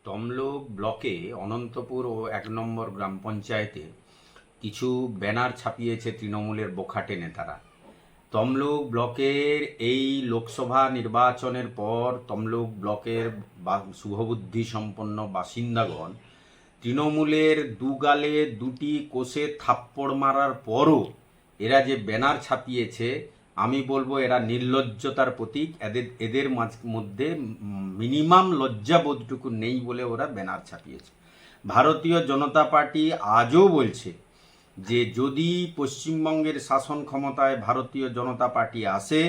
তমলুক ব্লকে অনন্তপুর ও ১ নম্বর গ্রাম পঞ্চায়েতে কিছু ব্যানার ছাপিয়েছে তৃণমূলের বোখাটে নেতারা। তমলুক ব্লকের এই লোকসভা নির্বাচনের পর তমলুক ব্লকের শুভবুদ্ধি সম্পন্ন বাসিন্দাগণ তৃণমূলের দুগালে দুটি কোষে থাপ্পড় মারার পরও এরা যে ব্যানার ছাপিয়েছে, আমি বলবো এরা নির্লজ্জতার প্রতীক। এদের মধ্যে মিনিমাম লজ্জাবোধটুকু নেই বলে ওরা ব্যানার ছাপিয়েছে। ভারতীয় জনতা পার্টি আজও বলছে যে যদি পশ্চিমবঙ্গের শাসন ক্ষমতায় ভারতীয় জনতা পার্টি আসে,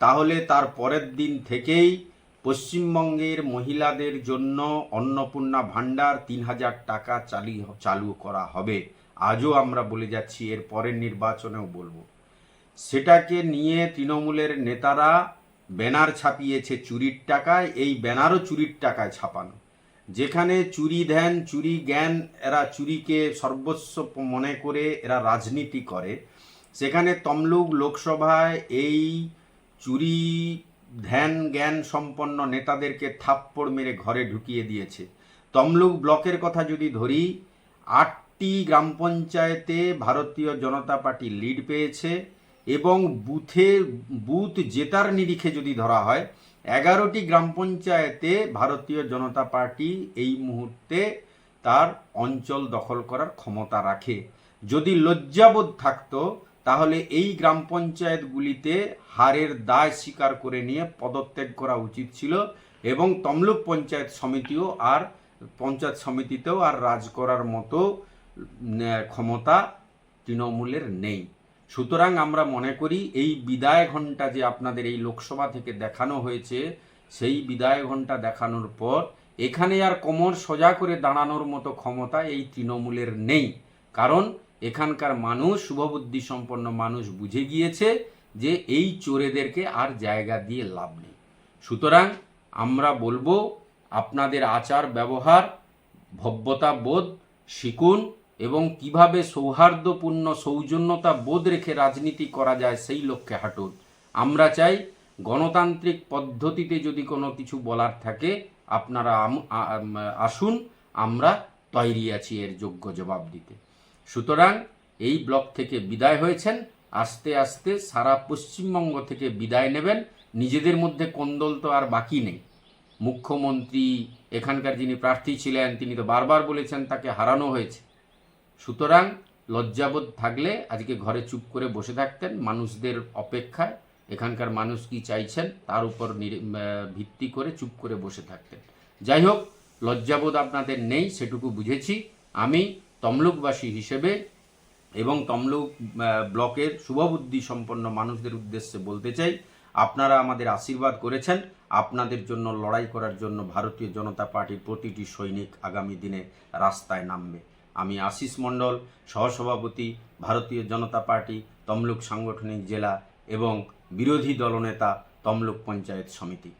তাহলে তার পরের দিন থেকেই পশ্চিমবঙ্গের মহিলাদের জন্য অন্নপূর্ণা ভাণ্ডার ৩,০০০ টাকা চালু করা হবে। আজও আমরা বলে যাচ্ছি, এর পরের নির্বাচনেও বলবো। সেটাকে নিয়ে তৃণমূলের নেতারা ব্যানার ছাপিয়েছে চুরির টাকায়। এই ব্যানারও চুরির টাকায় ছাপানো, যেখানে চুরি ধ্যান চুরি জ্ঞান, এরা চুরিকে সর্বস্ব মনে করে এরা রাজনীতি করে, সেখানে তমলুক লোকসভায় এই চুরি ধ্যান জ্ঞান সম্পন্ন নেতাদেরকে থাপ্পড় মেরে ঘরে ঢুকিয়ে দিয়েছে। তমলুক ব্লকের কথা যদি ধরি, ৮টি গ্রাম পঞ্চায়েতে ভারতীয় জনতা পার্টি লিড পেয়েছে এবং বুথ জেতার নিরিখে যদি ধরা হয়, 11টি গ্রাম পঞ্চায়েতে ভারতীয় জনতা পার্টি এই মুহূর্তে তার অঞ্চল দখল করার ক্ষমতা রাখে। যদি লজ্জাবোধ থাকতো, তাহলে এই গ্রাম পঞ্চায়েতগুলিতে হারের দায় স্বীকার করে নিয়ে পদত্যাগ করা উচিত ছিল এবং তমলুক পঞ্চায়েত সমিতিতেও আর রাজ করার মতো ক্ষমতা তৃণমূলের নেই। সুতরাং আমরা মনে করি এই বিদায় ঘণ্টা যে আপনাদের এই লোকসভা থেকে দেখানো হয়েছে, সেই বিদায় ঘণ্টা দেখানোর পর এখানে আর কোমর সোজা করে দাঁড়ানোর মতো ক্ষমতা এই তৃণমূলের নেই। কারণ এখানকার মানুষ, শুভবুদ্ধি সম্পন্ন মানুষ বুঝে গিয়েছে যে এই চোরেদেরকে আর জায়গা দিয়ে লাভ নেই। সুতরাং আমরা বলবো, আপনাদের আচার ব্যবহার, ভব্যতা বোধ শিখুন এবং কিভাবে সৌহার্দ্যপূর্ণ সৌজন্যতা বোধ রেখে রাজনীতি করা যায় সেই লক্ষ্যে হাঁটুন। আমরা চাই গণতান্ত্রিক পদ্ধতিতে যদি কোনো কিছু বলার থাকে, আপনারা আসুন, আমরা তৈরি আছি এর যোগ্য জবাব দিতে। সুতরাং এই ব্লক থেকে বিদায় হয়েছেন, আস্তে আস্তে সারা পশ্চিমবঙ্গ থেকে বিদায় নেবেন। নিজেদের মধ্যে কোন্দল তো আর বাকি নেই। মুখ্যমন্ত্রী, এখানকার যিনি প্রার্থী ছিলেন, তিনি তো বারবার বলেছেন তাকে হারানো হয়েছে। সুতরাং লজ্জাবোধ থাকলে আজকে ঘরে চুপ করে বসে থাকতেন, মানুষদের অপেক্ষায় এখানকার মানুষ কি চাইছেন তার উপর ভিত্তি করে চুপ করে বসে থাকতেন। যাই হোক, লজ্জাবোধ আপনাদের নেই, সেটুকু বুঝেছি। আমি তমলুকবাসী হিসেবে এবং তমলুক ব্লকের শুভবুদ্ধি সম্পন্ন মানুষদের উদ্দেশ্যে বলতে চাই, আপনারা আমাদের আশীর্বাদ করেছেন। আপনাদের জন্য লড়াই করার জন্য ভারতীয় জনতা পার্টির প্রতিটি সৈনিক আগামী দিনে রাস্তায় নামবে। আমি আশিস মণ্ডল, সহসভাপতি, ভারতীয় জনতা পার্টি তমলুক সাংগঠনিক জেলা এবং বিরোধী দলনেতা তমলুক পঞ্চায়েত সমিতি।